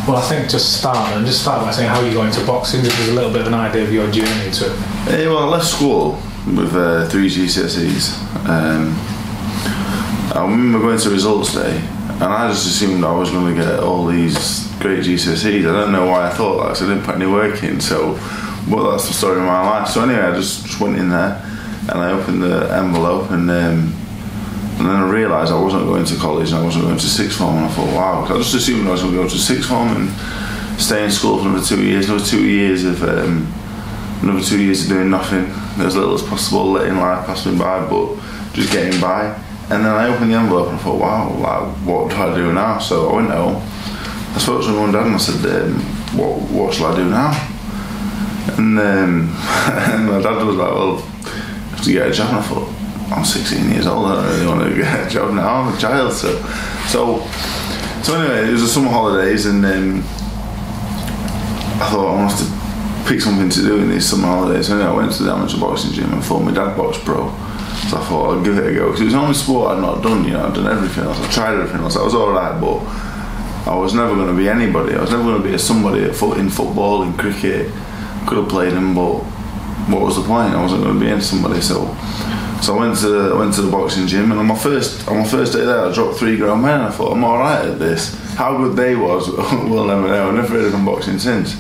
Well, I think just start by saying how you got into boxing. Just as a little bit of an idea of your journey to it. Well, I left school with 3 GCSEs. I remember going to results day, and I just assumed I was going to get all these great GCSEs. I don't know why I thought that, because I didn't put any work in. So, but that's the story of my life. So anyway, I just went in there, and I opened the envelope, and then I realised I wasn't going to college, and I wasn't going to sixth form. And I thought, wow, I just assumed I was going to go to sixth form and stay in school for another 2 years. Another 2 years of doing nothing, as little as possible, letting life pass me by, but just getting by. And then I opened the envelope and I thought, wow, like, what do I do now? So I went home, I spoke to my mum and dad, and I said, what shall I do now? And, and my dad was like, well, you have to get a job. And I thought, I'm 16 years old, I don't really want to get a job now, I'm a child. So anyway, it was the summer holidays, and then I thought I want to pick something to do in these summer holidays. So anyway, I went to the amateur boxing gym and thought my dad boxed pro. So I thought I'd give it a go, because it was the only sport I'd not done. I'd done everything else, I tried everything else, I was alright, but I was never going to be anybody. I was never going to be somebody in football, in cricket. Could have played them, but what was the point? I wasn't going to be somebody. So I went to the boxing gym, and on my first day there, I dropped 3 grown men. I thought, I'm alright at this. How good they was, we'll never know. I've never heard of them boxing since.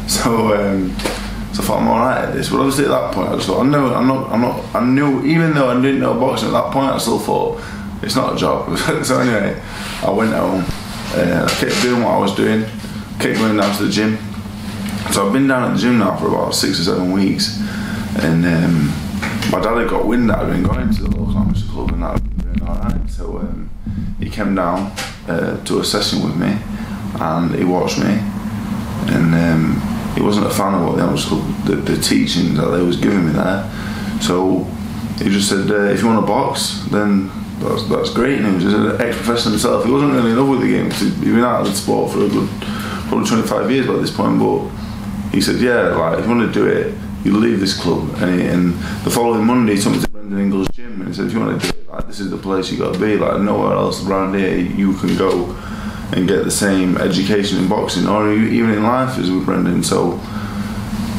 So I thought, I'm alright at this. But obviously at that point I just thought, I knew, even though I didn't know boxing at that point, I still thought, it's not a job. So anyway, I went home, I kept doing what I was doing, kept going down to the gym. So I've been down at the gym now for about 6 or 7 weeks, and my dad had got wind that I'd been going to the local amateur club and that I'd been doing alright. So he came down to a session with me, and he watched me, and he wasn't a fan of what the teachings that they was giving me there. So he just said, if you want to box, then that's great. And he was just an ex-professional himself. He wasn't really in love with the game, because he'd been out of the sport for a good probably 25 years by this point. But he said, yeah, like, if you want to do it, you leave this club. And the following Monday he took me to Brendan Ingall's gym, and he said, if you want to do it, like, this is the place you got to be. Like, nowhere else around here you can go and get the same education in boxing or even in life as with Brendan. So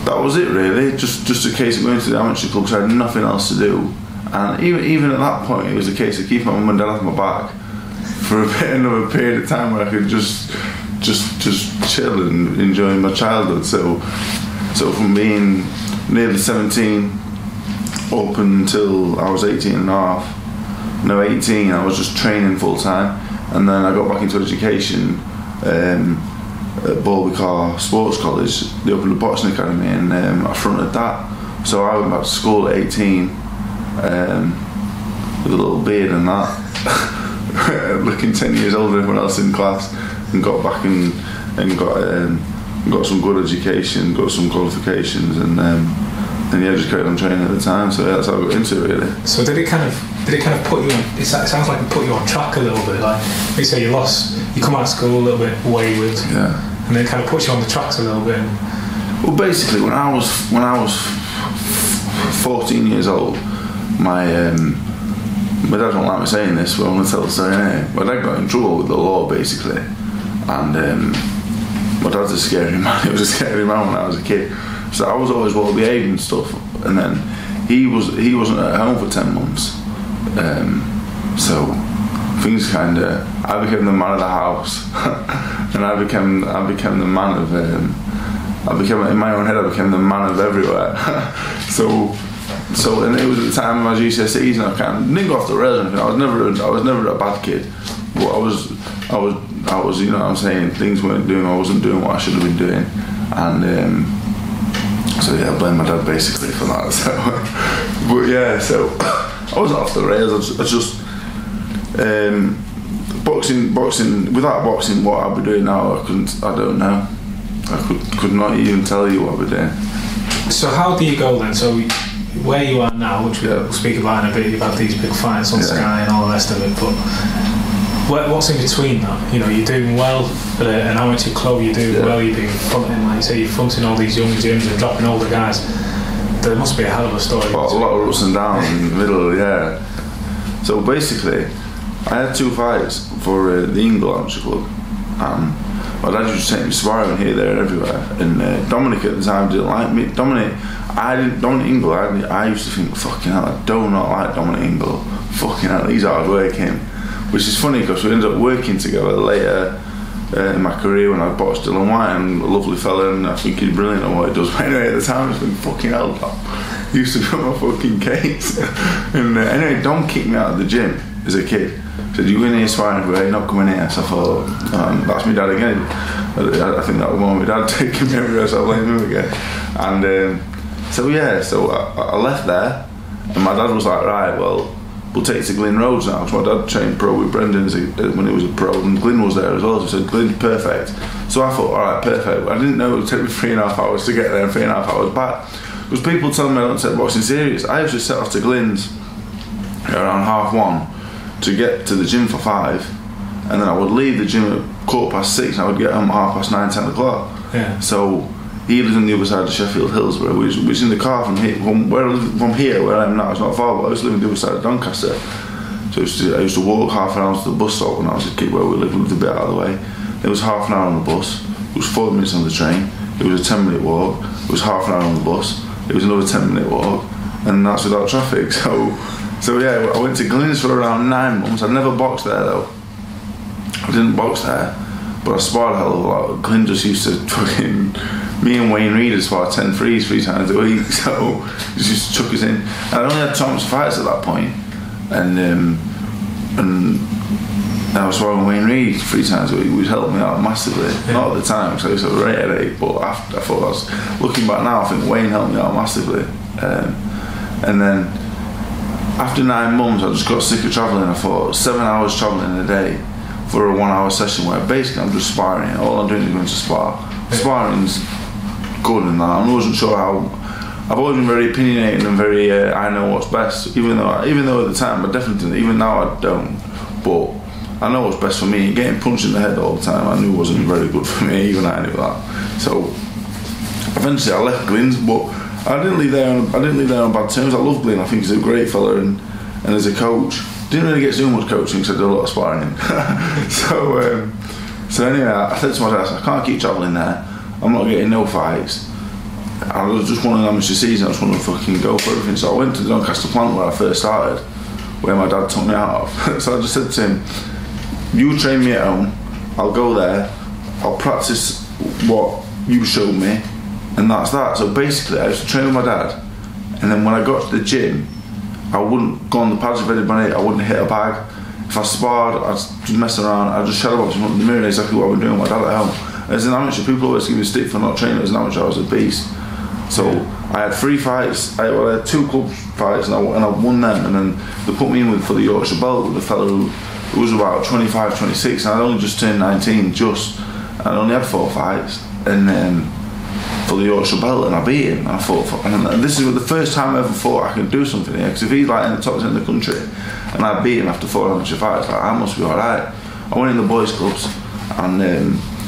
that was it really, just a case of going to the amateur club, because I had nothing else to do. And even at that point, it was a case of keeping my mum and dad off my back for another period of time where I could just chill and enjoy my childhood. So from being nearly 17 up until I was 18 I was just training full time. And then I got back into education at Balbycar Sports College. They opened a boxing academy, and I fronted that. So I went back to school at 18 with a little beard and that, looking 10 years older than everyone else in class, and got back and got some good education, got some qualifications, and yeah, just carried on training at the time. So yeah, that's how I got into it really. So did it kind of put you on, it sounds like it put you on track a little bit, like you say you come out of school a little bit wayward, yeah, and then it kind of puts you on the tracks a little bit. Well, basically when I was 14 years old, my dad don't like me saying this, but I'm going to tell the story anyway. My dad got in trouble with the law basically, and my dad's a scary man. He was a scary man when I was a kid, so I was always well behaved and stuff, and then he wasn't at home for 10 months. So things I became the man of the house, and I became the man of in my own head I became the man of everywhere. So and it was at the time of my GCSEs, and I didn't go off the rails or anything. I was never a bad kid, but I was you know what I'm saying, things I wasn't doing what I should have been doing, and so yeah, I blame my dad basically for that. So but yeah, so I wasn't off the rails. I just boxing. Without boxing, what I'd be doing now, I don't know. I could not even tell you what I'd be doing. So how do you go then? So where you are now, which we'll speak about in a bit, you've had these big fights on Sky and all the rest of it, but what's in between that? You know, you're doing well at an amateur club, you're doing well, you're doing fronting, like you say, you're fronting all these young gyms and dropping all the guys. There must be a hell of a story. Well, a lot of ups and downs in the middle, yeah. So basically, I had 2 fights for the Ingle Amateur Club, and my dad used to take me sparring here, there and everywhere, and Dominic at the time didn't like me. Dominic Ingle, I used to think, fucking hell, I do not like Dominic Ingle, fucking hell, he's hard working, which is funny because we ended up working together later in my career when I boxed Dylan White, and a lovely fella, and I think he's brilliant at what he does, but anyway at the time it's been fucking hell, he used to be on my fucking case. And anyway, Dom kicked me out of the gym as a kid. Said, you in here sparring everywhere, you're not coming here. So I thought, that's my dad again. I think that was one of my dad taking me everywhere, so I blamed him again. And so I left there, and my dad was like, right, well, we'll take you to Glyn Roads now. So my dad trained pro with Brendan when he was a pro, and Glyn was there as well. So he said, Glyn's perfect. So I thought, alright, perfect. But I didn't know it would take me 3.5 hours to get there and 3.5 hours back. Because people tell me I don't take boxing serious. I used to set off to Glyn's around 1:30 to get to the gym for 5, and then I would leave the gym at 6:15, and I would get home at 9:30, 10 o'clock. Yeah. So he lives on the other side of Sheffield Hillsborough, which is in the car from here, from here where I am now. It's not far, but I was living on the other side of Doncaster. So I used to walk half an hour to the bus stop when I was a kid, where we lived a bit out of the way. It was half an hour on the bus. It was 40 minutes on the train. It was a 10-minute walk. It was half an hour on the bus. It was another 10-minute walk, and that's without traffic. So yeah, I went to Glyn's for around 9 months. I never boxed there though. I didn't box there, but I sparred a hell of a lot. Glyn just used to fucking, me and Wayne Reed had sparred 10 threes 3 times a week, so he just chuck us in. And I only had Thomas fights at that point, and I was sparring Wayne Reed 3 times a week, which helped me out massively. Yeah. Not at the time, because I used to have a great headache, but after, I thought looking back now, I think Wayne helped me out massively. And then after 9 months, I just got sick of travelling. I thought 7 hours travelling a day for a 1 hour session where basically I'm just sparring. All I'm doing is going to spar. Yeah. Sparring's good and that. I wasn't sure how. I've always been very opinionated and very I know what's best. Even though at the time I definitely didn't. Even now I don't. But I know what's best for me. Getting punched in the head all the time, I knew wasn't very good for me. Even I knew that. So eventually I left Glyn's, but I didn't leave there on bad terms. I love Glyn. I think he's a great fella, and as a coach, didn't really get to do much coaching because I did a lot of sparring. So anyway, I said to my dad, I can't keep travelling there. I'm not getting no fights. I was just wanting an amateur season. I just wanted to fucking go for everything. So I went to the Doncaster plant where I first started, where my dad took me out of. So I just said to him, you train me at home, I'll go there, I'll practice what you showed me, and that's that. So basically I used to train with my dad, and then when I got to the gym, I wouldn't go on the pads with anybody, I wouldn't hit a bag. If I sparred, I'd just mess around, I'd just shadow box in front of the mirror, exactly what I've been doing with my dad at home. As an amateur, people always give me a stick for not training. As an amateur, I was a beast. So I had 3 fights, I had 2 club fights, and I won them, and then they put me in for the Yorkshire belt with a fella who was about 25, 26, and I'd only just turned 19, I only had 4 fights, and then for the Yorkshire belt, and I beat him. And I thought, and this is the first time I ever thought I could do something here, because if he's like in the top 10 in the country, and I beat him after 4 amateur fights, like, I must be alright. I went in the boys' clubs, and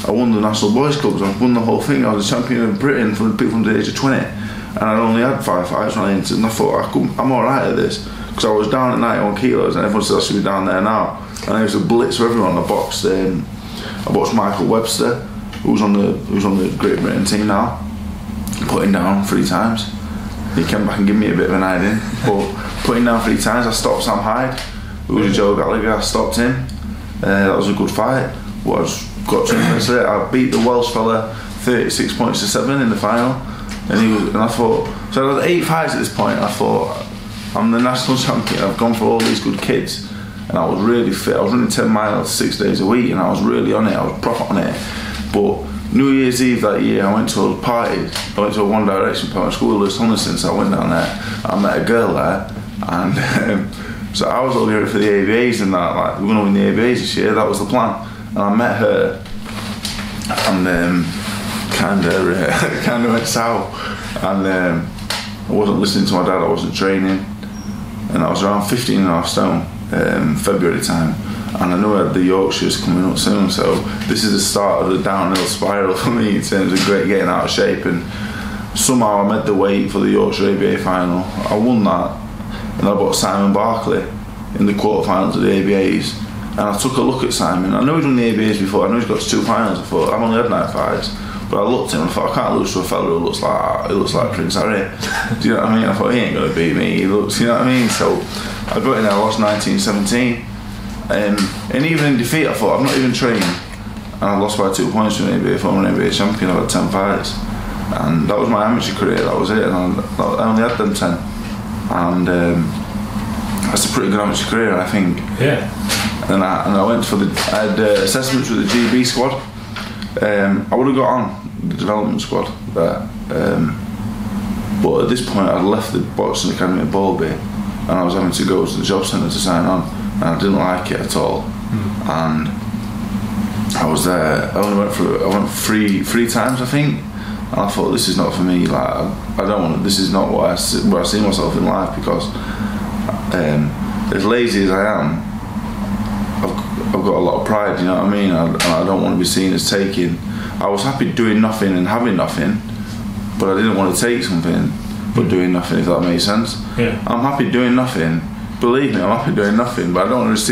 I won the national boys' clubs. I won the whole thing. I was a champion of Britain for people from the age of 20, and I'd only had 5 fights when I entered, and I thought, I'm alright at this, because I was down at 91 kilos, and everyone said I should be down there now. And I used to blitz for everyone. I boxed Michael Webster, who's on the Great Britain team now. Put him down 3 times. He came back and gave me a bit of an idea. But put him down 3 times. I stopped Sam Hyde, who was a Joe Gallagher. I stopped him. That was a good fight. Well, I just got 2 minutes later. I beat the Welsh fella 36 points to 7 in the final. And I thought, so I had 8 fights at this point. I thought, I'm the national champion. I've gone for all these good kids. And I was really fit. I was running 10 miles 6 days a week, and I was really on it. I was proper on it. But New Year's Eve that year, I went to a party. I went to a One Direction party at school, Lewis Tomlinson. So I went down there. I met a girl there, and so I was all here for the ABAs and that. Like, we're going to win the ABAs this year. That was the plan. And I met her, and kind of went south. And I wasn't listening to my dad. I wasn't training, and I was around 15.5 stone. February time, and I know I had the Yorkshires coming up soon, so this is the start of the downhill spiral for me in terms of getting out of shape, and somehow I made the weight for the Yorkshire ABA final. I won that, and I bought Simon Barkley in the quarterfinals of the ABAs, And I took a look at Simon. I know he'd done the ABAs before. I know he's got to 2 finals before. I've only had night fights. But I looked at him and I thought, I can't lose to a fella who looks like Prince Harry. Do you know what I mean? I thought, he ain't going to beat me. He looks, you know what I mean? So I got in there, I lost 19-17. And even in defeat, I thought, I've not even trained. And I lost by 2 points to an ABA, former ABA champion. I've had 10 fights. And that was my amateur career, that was it. And I only had them 10. And that's a pretty good amateur career, I think. Yeah. And I went for I had assessments with the GB squad. I would have got on the development squad there. But at this point, I'd left the boxing academy at Bowlby, and I was having to go to the job centre to sign on, and I didn't like it at all. And I was there. I went three times, I think, and I thought, this is not for me. Like, I don't want. This is not where I see myself in life, because as lazy as I am, I've got a lot of pride. You know what I mean? I don't want to be seen as taking. I was happy doing nothing and having nothing, but I didn't want to take something but doing nothing, if that makes sense. Yeah. I'm happy doing nothing. Believe me, I'm happy doing nothing, but I don't want to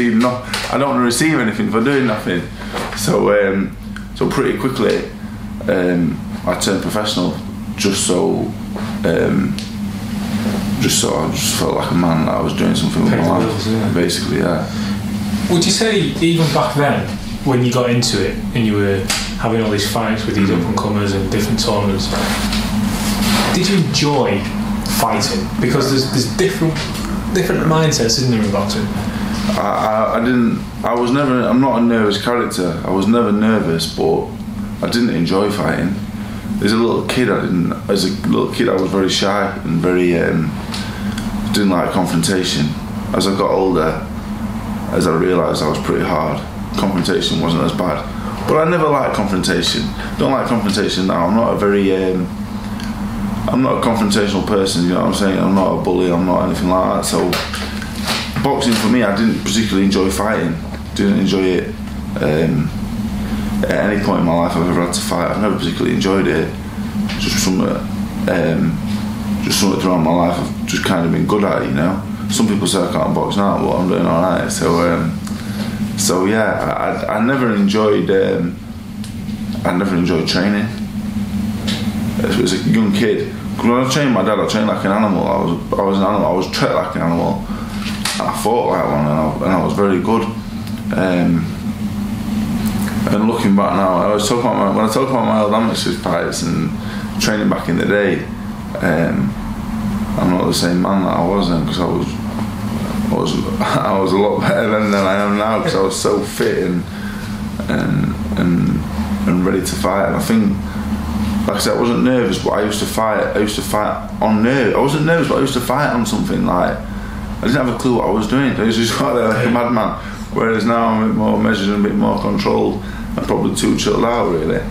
receive anything for doing nothing. So pretty quickly, I turned professional just so I just felt like a man, that I was doing something with my life, basically. Yeah. Would you say, even back then, when you got into it and you were having all these fights with these up-and-comers and different tournaments, did you enjoy fighting? Because there's different mindsets, isn't there, in boxing? I didn't. I was never. I'm not a nervous character. I was never nervous, but I didn't enjoy fighting. As a little kid, I was very shy and very didn't like confrontation. As I got older, as I realised I was pretty hard, confrontation wasn't as bad. But I never liked confrontation. Don't like confrontation now. I'm not a very I'm not a confrontational person, you know what I'm saying? I'm not a bully, I'm not anything like that. So boxing, for me, I didn't particularly enjoy fighting. Didn't enjoy it at any point in my life I've ever had to fight. I've never particularly enjoyed it. Just something throughout my life I've just kind of been good at it, you know. Some people say I can't box now, but I'm doing alright. So yeah, I never enjoyed training. As a young kid, when I trained my dad, I trained like an animal. I was an animal. I was treated like an animal, and I fought like one, and I was very good. And looking back now, when I talk about my old amateur fights and training back in the day, I'm not the same man that I was then, because I was a lot better then than I am now, because I was so fit and ready to fight. And I think, like I said, I wasn't nervous, but I used to fight on nerve. I wasn't nervous, but I used to fight on something like, I didn't have a clue what I was doing. I used to just go out there like a madman. Whereas now I'm a bit more measured and a bit more controlled and probably too chilled out, really.